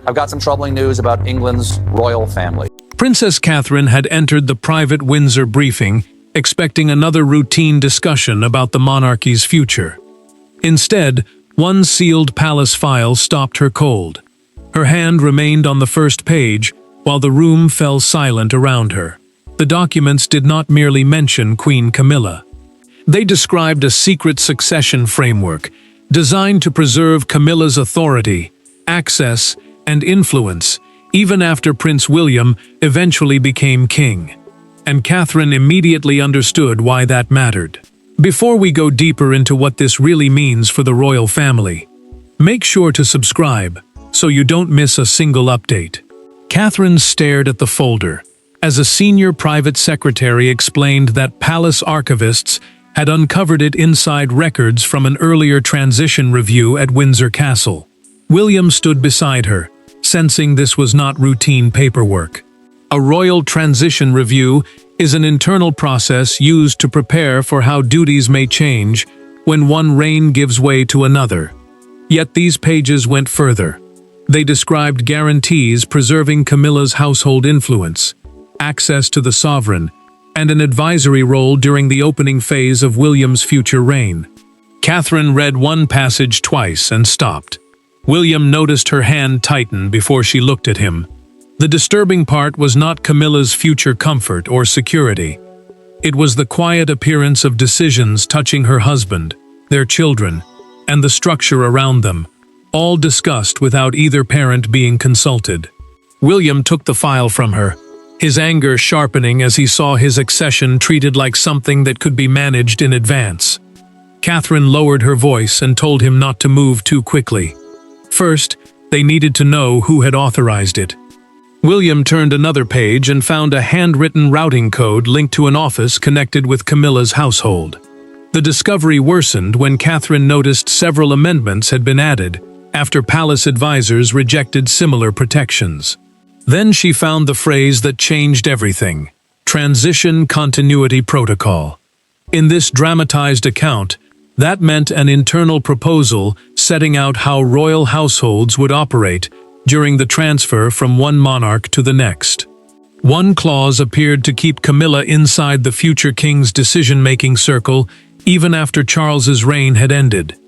I've got some troubling news about England's royal family. Princess Catherine had entered the private Windsor briefing, expecting another routine discussion about the monarchy's future. Instead, one sealed palace file stopped her cold. Her hand remained on the first page, while the room fell silent around her. The documents did not merely mention Queen Camilla. They described a secret succession framework designed to preserve Camilla's authority, access, and influence, even after Prince William eventually became king. And Catherine immediately understood why that mattered. Before we go deeper into what this really means for the royal family, make sure to subscribe so you don't miss a single update. Catherine stared at the folder as a senior private secretary explained that palace archivists had uncovered it inside records from an earlier transition review at Windsor Castle. William stood beside her, sensing this was not routine paperwork. A royal transition review is an internal process used to prepare for how duties may change when one reign gives way to another. Yet these pages went further. They described guarantees preserving Camilla's household influence, access to the sovereign, and an advisory role during the opening phase of William's future reign. Catherine read one passage twice and stopped. William noticed her hand tighten before she looked at him. The disturbing part was not Camilla's future comfort or security. It was the quiet appearance of decisions touching her husband, their children, and the structure around them, all discussed without either parent being consulted. William took the file from her, his anger sharpening as he saw his accession treated like something that could be managed in advance. Catherine lowered her voice and told him not to move too quickly. First, they needed to know who had authorized it. William turned another page and found a handwritten routing code linked to an office connected with Camilla's household. The discovery worsened when Catherine noticed several amendments had been added after palace advisors rejected similar protections. Then she found the phrase that changed everything: Transition Continuity Protocol. In this dramatized account, that meant an internal proposal setting out how royal households would operate during the transfer from one monarch to the next. One clause appeared to keep Camilla inside the future king's decision-making circle even after Charles's reign had ended.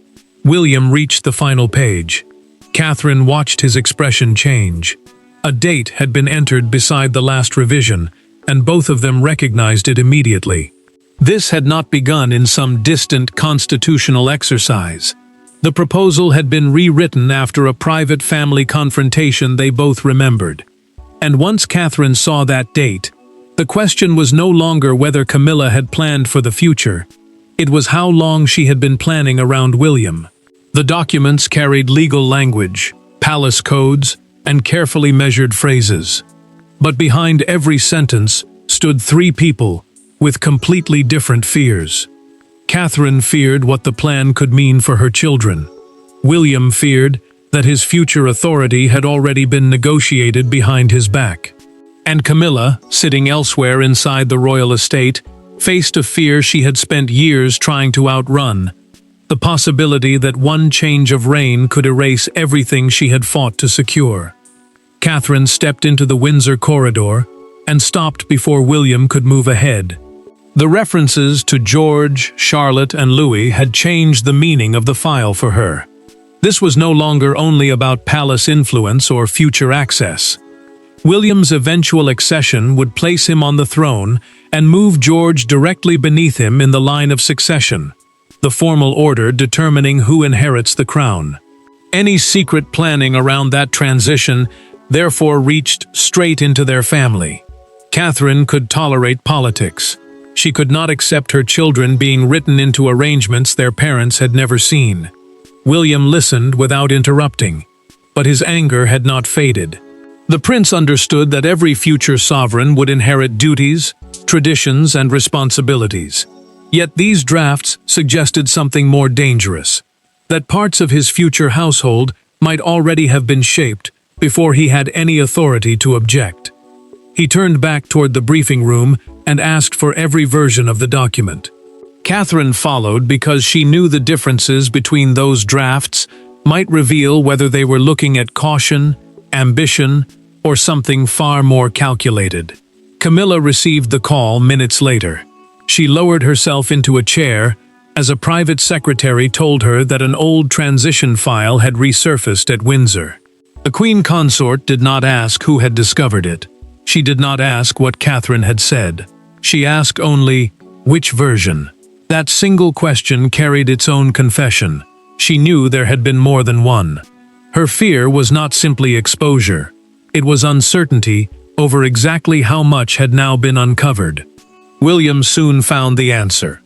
William reached the final page. Catherine watched his expression change. A date had been entered beside the last revision, and both of them recognized it immediately. This had not begun in some distant constitutional exercise. The proposal had been rewritten after a private family confrontation they both remembered. And once Catherine saw that date, the question was no longer whether Camilla had planned for the future. It was how long she had been planning around William. The documents carried legal language, palace codes, and carefully measured phrases. But behind every sentence stood three people with completely different fears. Catherine feared what the plan could mean for her children. William feared that his future authority had already been negotiated behind his back. And Camilla, sitting elsewhere inside the royal estate, faced a fear she had spent years trying to outrun: the possibility that one change of reign could erase everything she had fought to secure. Catherine stepped into the Windsor corridor and stopped before William could move ahead. The references to George, Charlotte, and Louis had changed the meaning of the file for her. This was no longer only about palace influence or future access. William's eventual accession would place him on the throne and move George directly beneath him in the line of succession, the formal order determining who inherits the crown. Any secret planning around that transition therefore reached straight into their family. Catherine could tolerate politics. She could not accept her children being written into arrangements their parents had never seen. William listened without interrupting, but his anger had not faded. The prince understood that every future sovereign would inherit duties, traditions, and responsibilities. Yet these drafts suggested something more dangerous: that parts of his future household might already have been shaped before he had any authority to object. He turned back toward the briefing room and asked for every version of the document. Catherine followed because she knew the differences between those drafts might reveal whether they were looking at caution, ambition, or something far more calculated. Camilla received the call minutes later. She lowered herself into a chair as a private secretary told her that an old transition file had resurfaced at Windsor. The Queen Consort did not ask who had discovered it. She did not ask what Catherine had said. She asked only, which version? That single question carried its own confession. She knew there had been more than one. Her fear was not simply exposure. It was uncertainty over exactly how much had now been uncovered. William soon found the answer.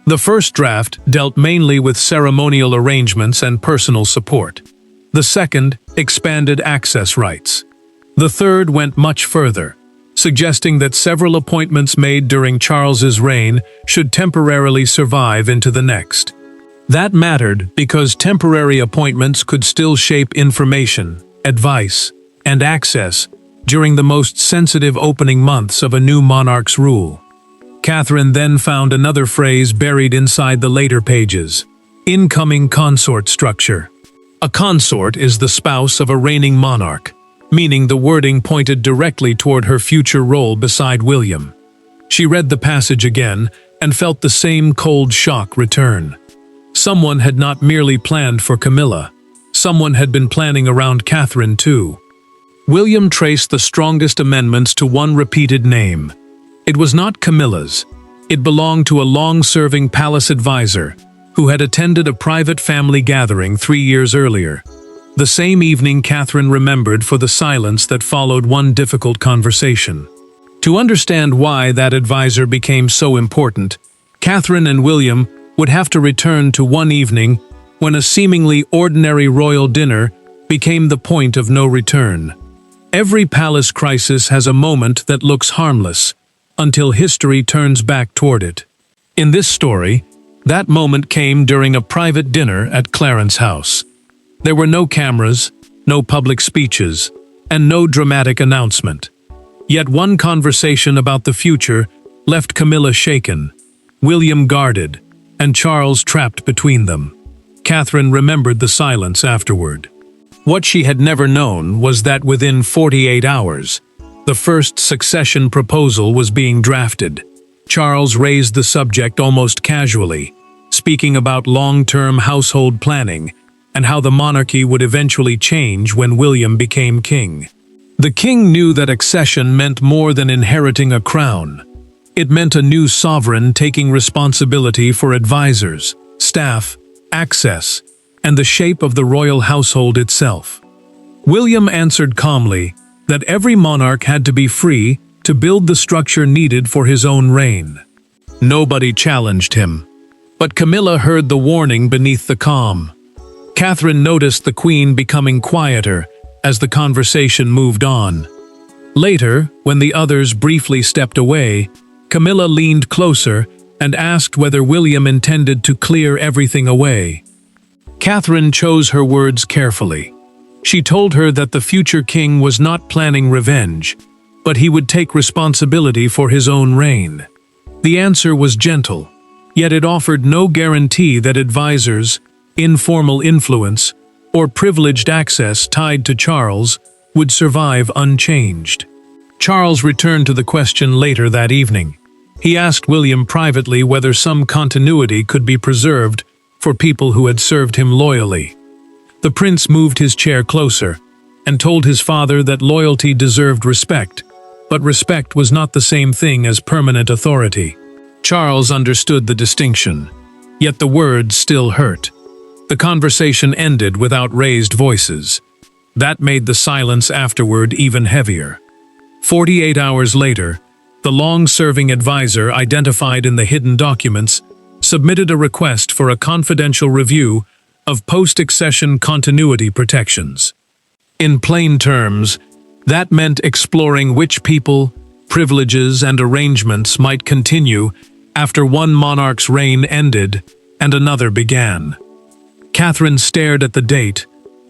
The first draft dealt mainly with ceremonial arrangements and personal support. The second expanded access rights. The third went much further, suggesting that several appointments made during Charles's reign should temporarily survive into the next. That mattered because temporary appointments could still shape information, advice, and access during the most sensitive opening months of a new monarch's rule. Catherine then found another phrase buried inside the later pages: incoming consort structure. A consort is the spouse of a reigning monarch, meaning the wording pointed directly toward her future role beside William. She read the passage again and felt the same cold shock return. Someone had not merely planned for Camilla. Someone had been planning around Catherine too. William traced the strongest amendments to one repeated name. It was not Camilla's. It belonged to a long-serving palace advisor who had attended a private family gathering 3 years earlier. The same evening Catherine remembered for the silence that followed one difficult conversation. To understand why that advisor became so important, Catherine and William would have to return to one evening when a seemingly ordinary royal dinner became the point of no return. Every palace crisis has a moment that looks harmless, until history turns back toward it. In this story, that moment came during a private dinner at Clarence's house. There were no cameras, no public speeches, and no dramatic announcement. Yet one conversation about the future left Camilla shaken, William guarded, and Charles trapped between them. Catherine remembered the silence afterward. What she had never known was that within 48 hours, the first succession proposal was being drafted. Charles raised the subject almost casually, speaking about long-term household planning and how the monarchy would eventually change when William became king. The king knew that accession meant more than inheriting a crown. It meant a new sovereign taking responsibility for advisors, staff, access, and the shape of the royal household itself. William answered calmly that every monarch had to be free to build the structure needed for his own reign. Nobody challenged him. But Camilla heard the warning beneath the calm. Catherine noticed the queen becoming quieter as the conversation moved on. Later, when the others briefly stepped away, Camilla leaned closer and asked whether William intended to clear everything away. Catherine chose her words carefully. She told her that the future king was not planning revenge, but he would take responsibility for his own reign. The answer was gentle, yet it offered no guarantee that advisors, informal influence, or privileged access tied to Charles would survive unchanged. Charles returned to the question later that evening. He asked William privately whether some continuity could be preserved for people who had served him loyally. The prince moved his chair closer and told his father that loyalty deserved respect, but respect was not the same thing as permanent authority. Charles understood the distinction, yet the words still hurt. The conversation ended without raised voices. That made the silence afterward even heavier. 48 hours later, the long-serving advisor identified in the hidden documents submitted a request for a confidential review of post-accession continuity protections. In plain terms, that meant exploring which people, privileges, and arrangements might continue after one monarch's reign ended and another began. Catherine stared at the date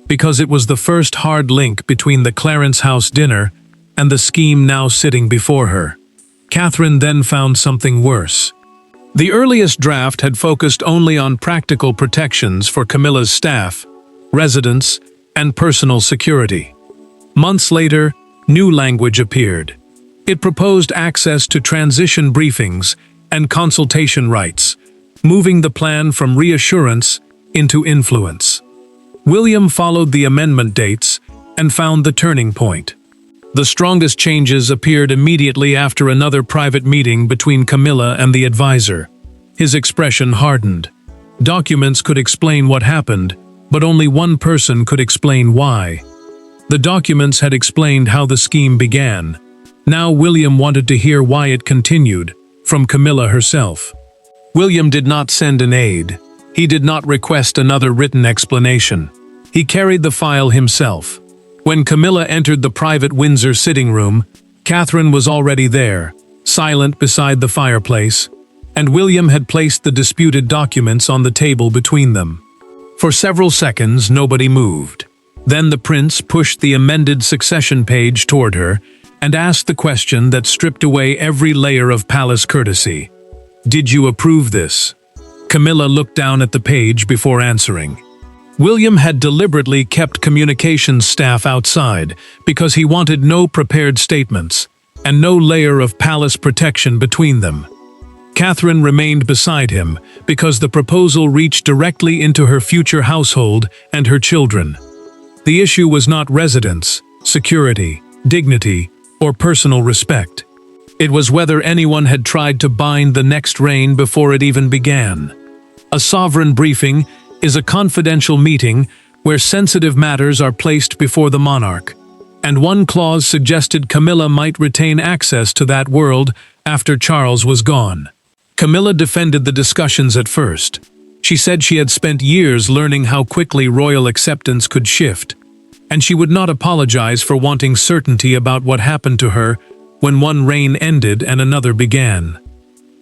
because it was the first hard link between the Clarence House dinner and the scheme now sitting before her. Catherine then found something worse. The earliest draft had focused only on practical protections for Camilla's staff, residence, and personal security. Months later, new language appeared. It proposed access to transition briefings and consultation rights, moving the plan from reassurance into influence. William followed the amendment dates and found the turning point. The strongest changes appeared immediately after another private meeting between Camilla and the advisor. His expression hardened. Documents could explain what happened, but only one person could explain why. The documents had explained how the scheme began. Now William wanted to hear why it continued, from Camilla herself. William did not send an aide. He did not request another written explanation. He carried the file himself. When Camilla entered the private Windsor sitting room, Catherine was already there, silent beside the fireplace, and William had placed the disputed documents on the table between them. For several seconds, nobody moved. Then the prince pushed the amended succession page toward her and asked the question that stripped away every layer of palace courtesy. "Did you approve this?" Camilla looked down at the page before answering. William had deliberately kept communications staff outside because he wanted no prepared statements and no layer of palace protection between them. Catherine remained beside him because the proposal reached directly into her future household and her children. The issue was not residence, security, dignity, or personal respect. It was whether anyone had tried to bind the next reign before it even began. A sovereign briefing is a confidential meeting where sensitive matters are placed before the monarch, and one clause suggested Camilla might retain access to that world after Charles was gone. Camilla defended the discussions at first. She said she had spent years learning how quickly royal acceptance could shift, and she would not apologize for wanting certainty about what happened to her when one reign ended and another began.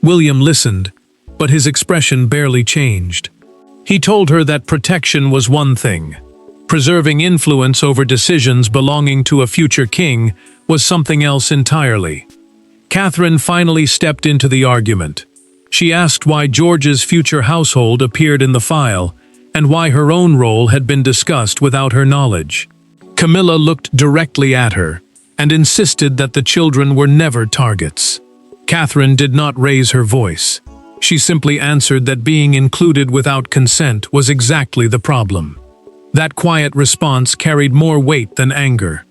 William listened, but his expression barely changed. He told her that protection was one thing. Preserving influence over decisions belonging to a future king was something else entirely. Catherine finally stepped into the argument. She asked why George's future household appeared in the file, and why her own role had been discussed without her knowledge. Camilla looked directly at her, and insisted that the children were never targets. Catherine did not raise her voice. She simply answered that being included without consent was exactly the problem. That quiet response carried more weight than anger.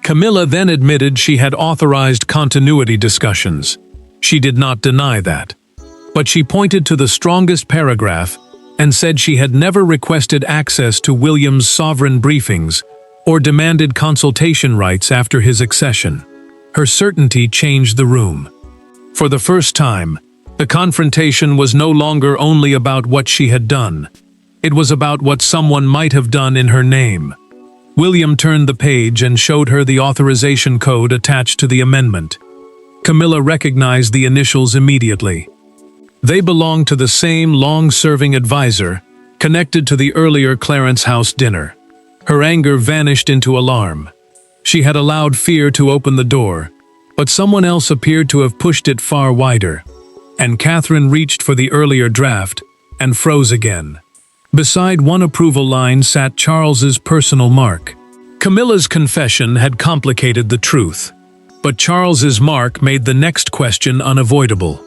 Camilla then admitted she had authorized continuity discussions. She did not deny that. But she pointed to the strongest paragraph and said she had never requested access to William's sovereign briefings or demanded consultation rights after his accession. Her certainty changed the room. For the first time, the confrontation was no longer only about what she had done. It was about what someone might have done in her name. William turned the page and showed her the authorization code attached to the amendment. Camilla recognized the initials immediately. They belonged to the same long-serving advisor, connected to the earlier Clarence House dinner. Her anger vanished into alarm. She had allowed fear to open the door, but someone else appeared to have pushed it far wider. And Catherine reached for the earlier draft and froze again. Beside one approval line sat Charles's personal mark. Camilla's confession had complicated the truth, but Charles's mark made the next question unavoidable.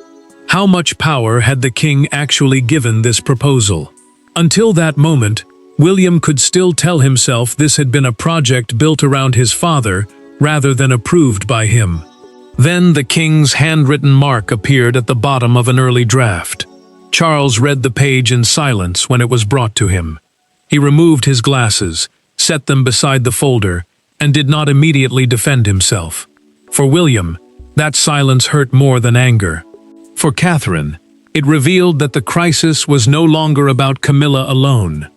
How much power had the king actually given this proposal? Until that moment, William could still tell himself this had been a project built around his father rather than approved by him. Then the king's handwritten mark appeared at the bottom of an early draft. Charles read the page in silence when it was brought to him. He removed his glasses, set them beside the folder, and did not immediately defend himself. For William, that silence hurt more than anger. For Catherine, it revealed that the crisis was no longer about Camilla alone.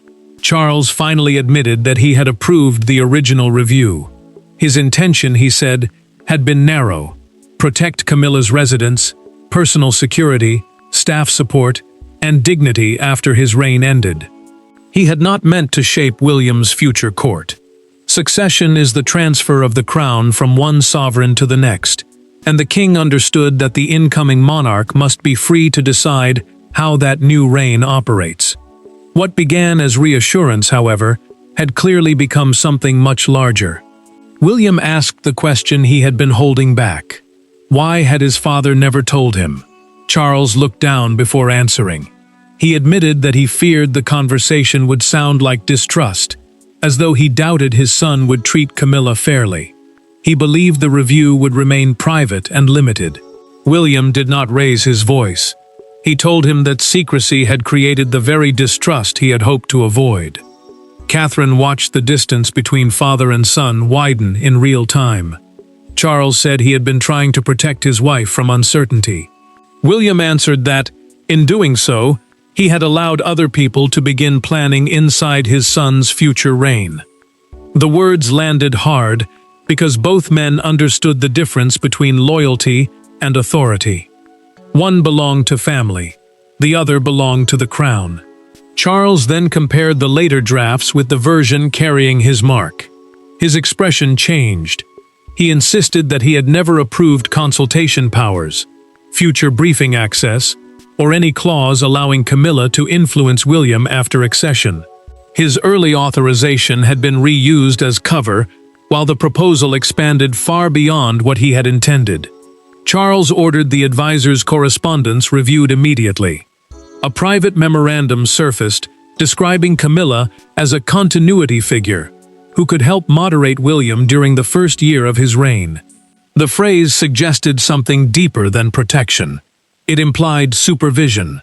Charles finally admitted that he had approved the original review. His intention, he said, had been narrow: protect Camilla's residence, personal security, staff support, and dignity after his reign ended. He had not meant to shape William's future court. Succession is the transfer of the crown from one sovereign to the next, and the king understood that the incoming monarch must be free to decide how that new reign operates. What began as reassurance, however, had clearly become something much larger. William asked the question he had been holding back. Why had his father never told him? Charles looked down before answering. He admitted that he feared the conversation would sound like distrust, as though he doubted his son would treat Camilla fairly. He believed the review would remain private and limited. William did not raise his voice. He told him that secrecy had created the very distrust he had hoped to avoid. Catherine watched the distance between father and son widen in real time. Charles said he had been trying to protect his wife from uncertainty. William answered that, in doing so, he had allowed other people to begin planning inside his son's future reign. The words landed hard because both men understood the difference between loyalty and authority. One belonged to family, the other belonged to the crown. Charles then compared the later drafts with the version carrying his mark. His expression changed. He insisted that he had never approved consultation powers, future briefing access, or any clause allowing Camilla to influence William after accession. His early authorization had been reused as cover, while the proposal expanded far beyond what he had intended. Charles ordered the advisor's correspondence reviewed immediately. A private memorandum surfaced describing Camilla as a continuity figure who could help moderate William during the first year of his reign. The phrase suggested something deeper than protection. It implied supervision.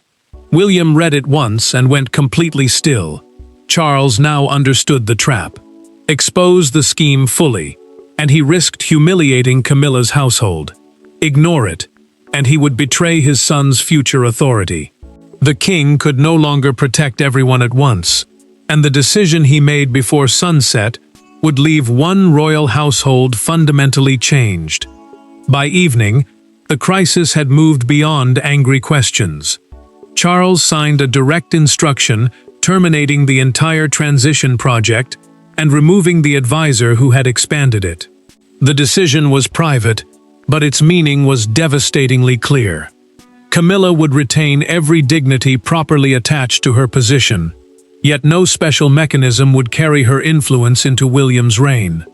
William read it once and went completely still. Charles now understood the trap. Expose the scheme fully, and he risked humiliating Camilla's household. Ignore it, and he would betray his son's future authority. The king could no longer protect everyone at once, and the decision he made before sunset would leave one royal household fundamentally changed. By evening, the crisis had moved beyond angry questions. Charles signed a direct instruction terminating the entire transition project and removing the advisor who had expanded it. The decision was private, but its meaning was devastatingly clear. Camilla would retain every dignity properly attached to her position, yet no special mechanism would carry her influence into William's reign.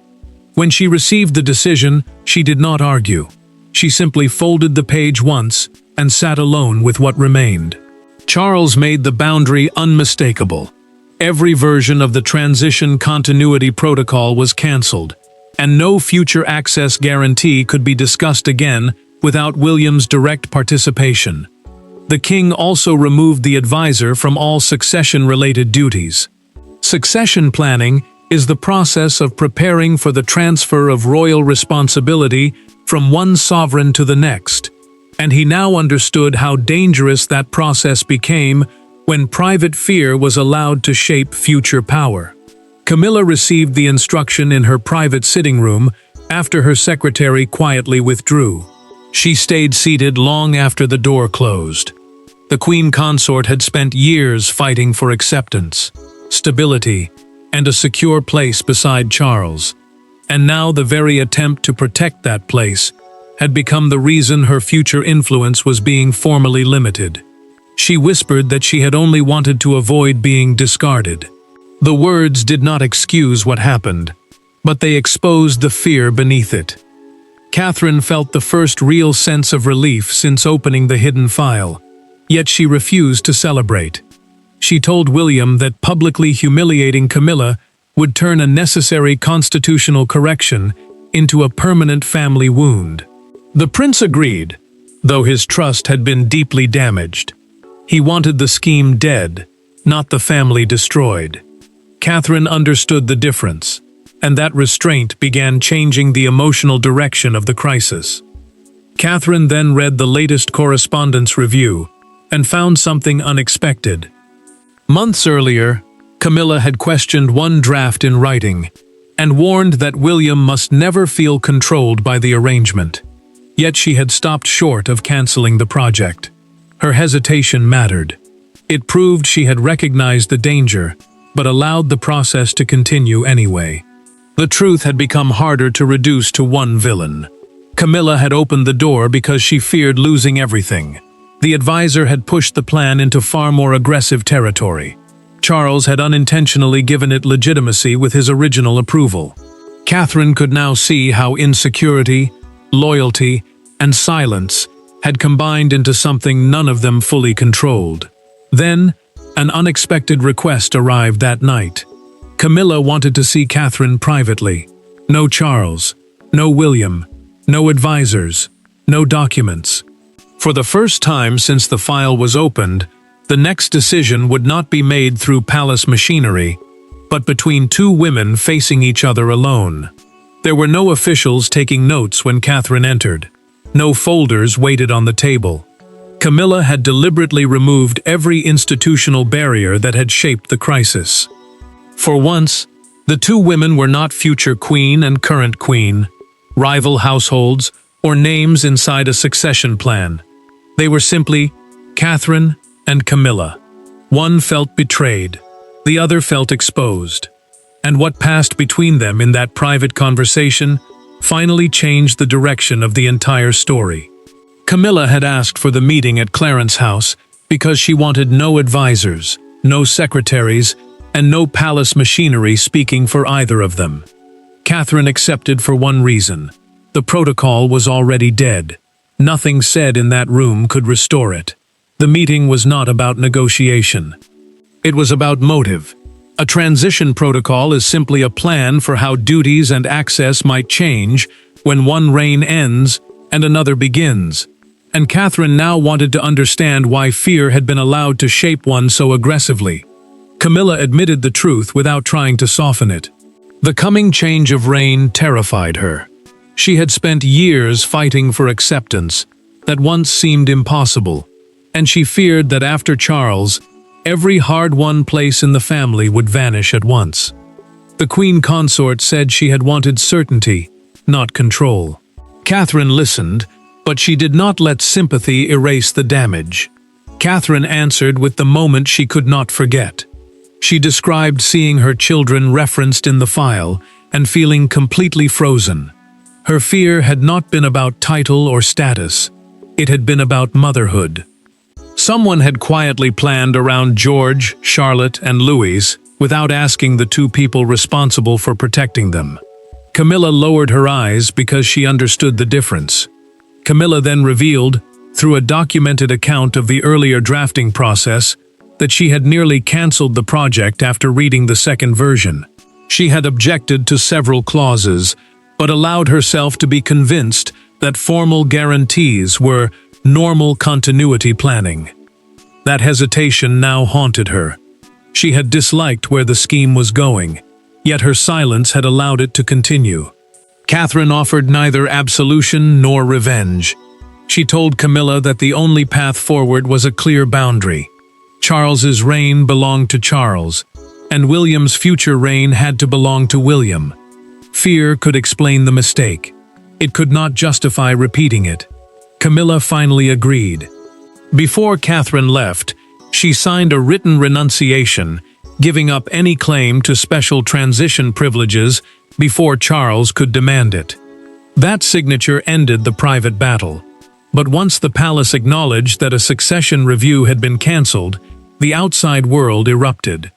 When she received the decision, she did not argue. She simply folded the page once and sat alone with what remained. Charles made the boundary unmistakable. Every version of the transition continuity protocol was cancelled, and no future access guarantee could be discussed again without William's direct participation. The king also removed the advisor from all succession-related duties. Succession planning is the process of preparing for the transfer of royal responsibility from one sovereign to the next, and he now understood how dangerous that process became when private fear was allowed to shape future power. Camilla received the instruction in her private sitting room after her secretary quietly withdrew. She stayed seated long after the door closed. The queen consort had spent years fighting for acceptance, stability, and a secure place beside Charles, and now the very attempt to protect that place had become the reason her future influence was being formally limited. She whispered that she had only wanted to avoid being discarded. The words did not excuse what happened, but they exposed the fear beneath it. Catherine felt the first real sense of relief since opening the hidden file, yet she refused to celebrate. She told William that publicly humiliating Camilla would turn a necessary constitutional correction into a permanent family wound. The prince agreed, though his trust had been deeply damaged. He wanted the scheme dead, not the family destroyed. Catherine understood the difference, and that restraint began changing the emotional direction of the crisis. Catherine then read the latest correspondence review and found something unexpected. Months earlier, Camilla had questioned one draft in writing and warned that William must never feel controlled by the arrangement. Yet she had stopped short of canceling the project. Her hesitation mattered. It proved she had recognized the danger, but allowed the process to continue anyway. The truth had become harder to reduce to one villain. Camilla had opened the door because she feared losing everything. The advisor had pushed the plan into far more aggressive territory. Charles had unintentionally given it legitimacy with his original approval. Catherine could now see how insecurity, loyalty, and silence had combined into something none of them fully controlled. Then, an unexpected request arrived that night. Camilla wanted to see Catherine privately. No Charles, no William, no advisors, no documents. For the first time since the file was opened, the next decision would not be made through palace machinery, but between two women facing each other alone. There were no officials taking notes when Catherine entered. No folders waited on the table. Camilla had deliberately removed every institutional barrier that had shaped the crisis. For once, the two women were not future queen and current queen, rival households, or names inside a succession plan. They were simply Catherine and Camilla. One felt betrayed, the other felt exposed. And what passed between them in that private conversation finally changed the direction of the entire story. Camilla had asked for the meeting at Clarence's house because she wanted no advisors, no secretaries, and no palace machinery speaking for either of them. Catherine accepted for one reason. The protocol was already dead. Nothing said in that room could restore it. The meeting was not about negotiation. It was about motive. A transition protocol is simply a plan for how duties and access might change when one reign ends and another begins. And Catherine now wanted to understand why fear had been allowed to shape one so aggressively. Camilla admitted the truth without trying to soften it. The coming change of reign terrified her. She had spent years fighting for acceptance that once seemed impossible, and she feared that after Charles, every hard-won place in the family would vanish at once. The queen consort said she had wanted certainty, not control. Catherine listened, but she did not let sympathy erase the damage. Catherine answered with the moment she could not forget. She described seeing her children referenced in the file and feeling completely frozen. Her fear had not been about title or status. It had been about motherhood. Someone had quietly planned around George, Charlotte, and Louis without asking the two people responsible for protecting them. Camilla lowered her eyes because she understood the difference. Camilla then revealed, through a documented account of the earlier drafting process, that she had nearly cancelled the project after reading the second version. She had objected to several clauses, but allowed herself to be convinced that formal guarantees were normal continuity planning. That hesitation now haunted her. She had disliked where the scheme was going, yet her silence had allowed it to continue. Catherine offered neither absolution nor revenge. She told Camilla that the only path forward was a clear boundary. Charles's reign belonged to Charles, and William's future reign had to belong to William. Fear could explain the mistake. It could not justify repeating it. Camilla finally agreed. Before Catherine left, she signed a written renunciation, giving up any claim to special transition privileges before Charles could demand it. That signature ended the private battle. But once the palace acknowledged that a succession review had been cancelled, the outside world erupted.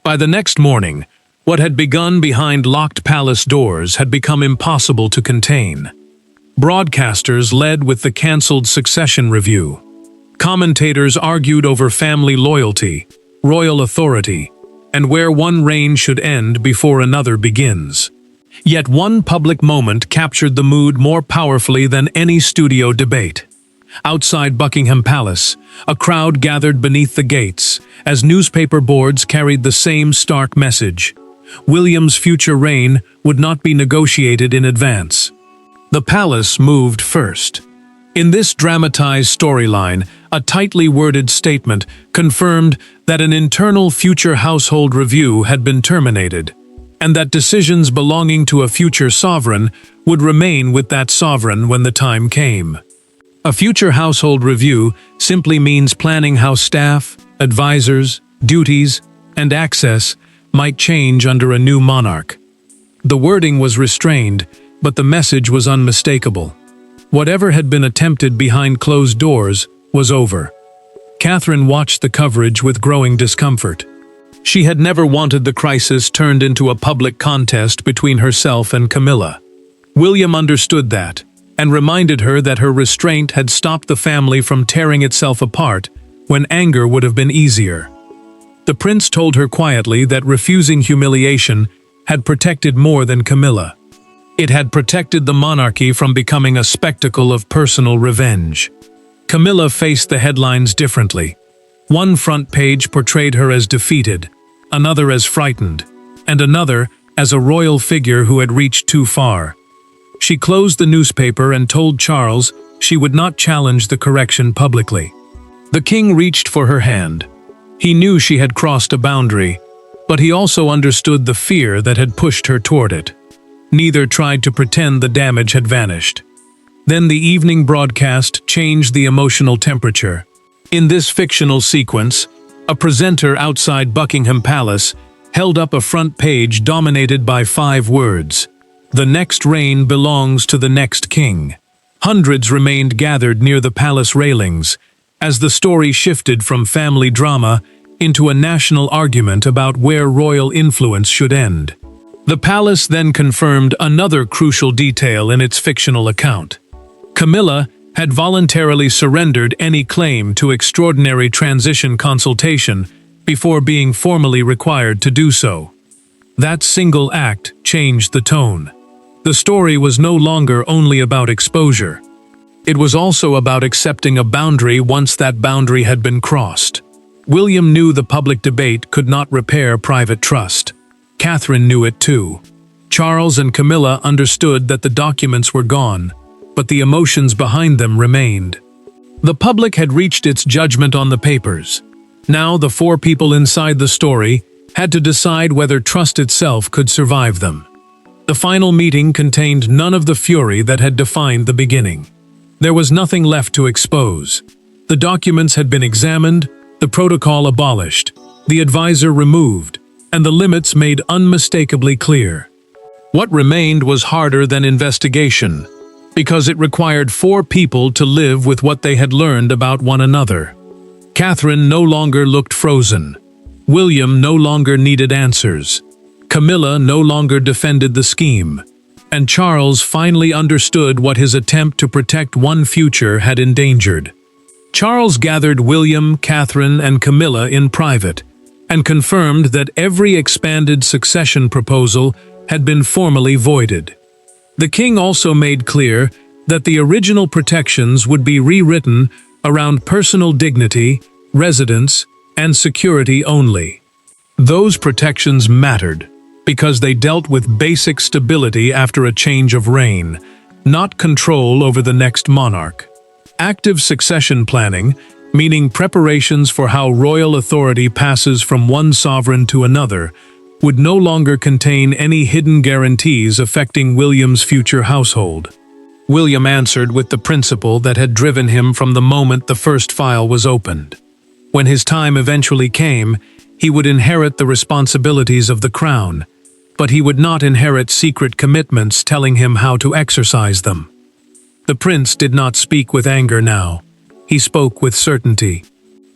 By the next morning, what had begun behind locked palace doors had become impossible to contain. Broadcasters led with the cancelled succession review. Commentators argued over family loyalty, royal authority, and where one reign should end before another begins. Yet one public moment captured the mood more powerfully than any studio debate. Outside Buckingham Palace, a crowd gathered beneath the gates as newspaper boards carried the same stark message. William's future reign would not be negotiated in advance. The palace moved first. In this dramatized storyline, a tightly worded statement confirmed that an internal future household review had been terminated, and that decisions belonging to a future sovereign would remain with that sovereign when the time came. A future household review simply means planning how staff, advisors, duties, and access might change under a new monarch. The wording was restrained, but the message was unmistakable. Whatever had been attempted behind closed doors was over. Catherine watched the coverage with growing discomfort. She had never wanted the crisis turned into a public contest between herself and Camilla. William understood that, and reminded her that her restraint had stopped the family from tearing itself apart when anger would have been easier. The prince told her quietly that refusing humiliation had protected more than Camilla. It had protected the monarchy from becoming a spectacle of personal revenge. Camilla faced the headlines differently. One front page portrayed her as defeated, another as frightened, and another as a royal figure who had reached too far. She closed the newspaper and told Charles she would not challenge the correction publicly. The king reached for her hand. He knew she had crossed a boundary, but he also understood the fear that had pushed her toward it. Neither tried to pretend the damage had vanished. Then the evening broadcast changed the emotional temperature. In this fictional sequence, a presenter outside Buckingham Palace held up a front page dominated by 5 words: "The next reign belongs to the next king." Hundreds remained gathered near the palace railings, as the story shifted from family drama into a national argument about where royal influence should end. The palace then confirmed another crucial detail in its fictional account. Camilla had voluntarily surrendered any claim to extraordinary transition consultation before being formally required to do so. That single act changed the tone. The story was no longer only about exposure. It was also about accepting a boundary once that boundary had been crossed. William knew the public debate could not repair private trust. Catherine knew it too. Charles and Camilla understood that the documents were gone, but the emotions behind them remained. The public had reached its judgment on the papers. Now the 4 people inside the story had to decide whether trust itself could survive them. The final meeting contained none of the fury that had defined the beginning. There was nothing left to expose. The documents had been examined, the protocol abolished, the advisor removed, and the limits made unmistakably clear. What remained was harder than investigation, because it required 4 people to live with what they had learned about one another. Catherine no longer looked frozen. William no longer needed answers. Camilla no longer defended the scheme. And Charles finally understood what his attempt to protect one future had endangered. Charles gathered William, Catherine, and Camilla in private, and confirmed that every expanded succession proposal had been formally voided. The king also made clear that the original protections would be rewritten around personal dignity, residence, and security only. Those protections mattered because they dealt with basic stability after a change of reign, not control over the next monarch. Active succession planning, meaning preparations for how royal authority passes from one sovereign to another, would no longer contain any hidden guarantees affecting William's future household. William answered with the principle that had driven him from the moment the first file was opened. When his time eventually came, he would inherit the responsibilities of the crown, but he would not inherit secret commitments telling him how to exercise them. The prince did not speak with anger now. He spoke with certainty.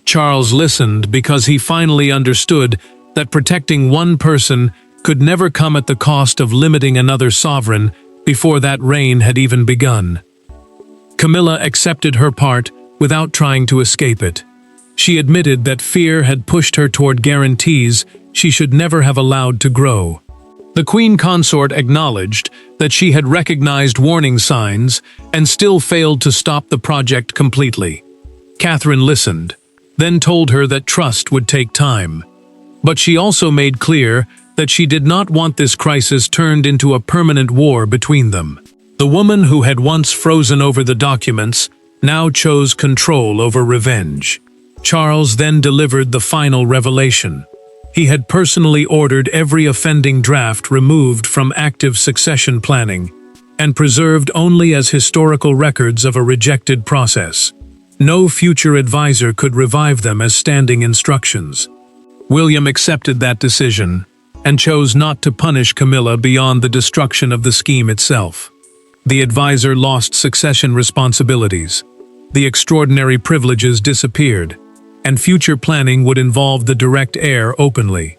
Charles listened because he finally understood that protecting one person could never come at the cost of limiting another sovereign before that reign had even begun. Camilla accepted her part without trying to escape it. She admitted that fear had pushed her toward guarantees she should never have allowed to grow. The queen consort acknowledged that she had recognized warning signs and still failed to stop the project completely. Catherine listened, then told her that trust would take time. But she also made clear that she did not want this crisis turned into a permanent war between them. The woman who had once frozen over the documents now chose control over revenge. Charles then delivered the final revelation. He had personally ordered every offending draft removed from active succession planning and preserved only as historical records of a rejected process. No future advisor could revive them as standing instructions. William accepted that decision and chose not to punish Camilla beyond the destruction of the scheme itself. The advisor lost succession responsibilities. The extraordinary privileges disappeared, and future planning would involve the direct heir openly.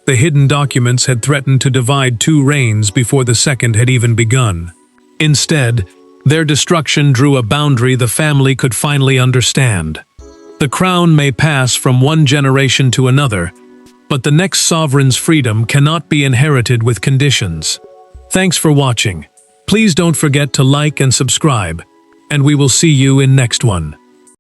The hidden documents had threatened to divide two reigns before the second had even begun. Instead, their destruction drew a boundary the family could finally understand. The crown may pass from one generation to another, but the next sovereign's freedom cannot be inherited with conditions. Thanks for watching. Please don't forget to like and subscribe, and we will see you in next one.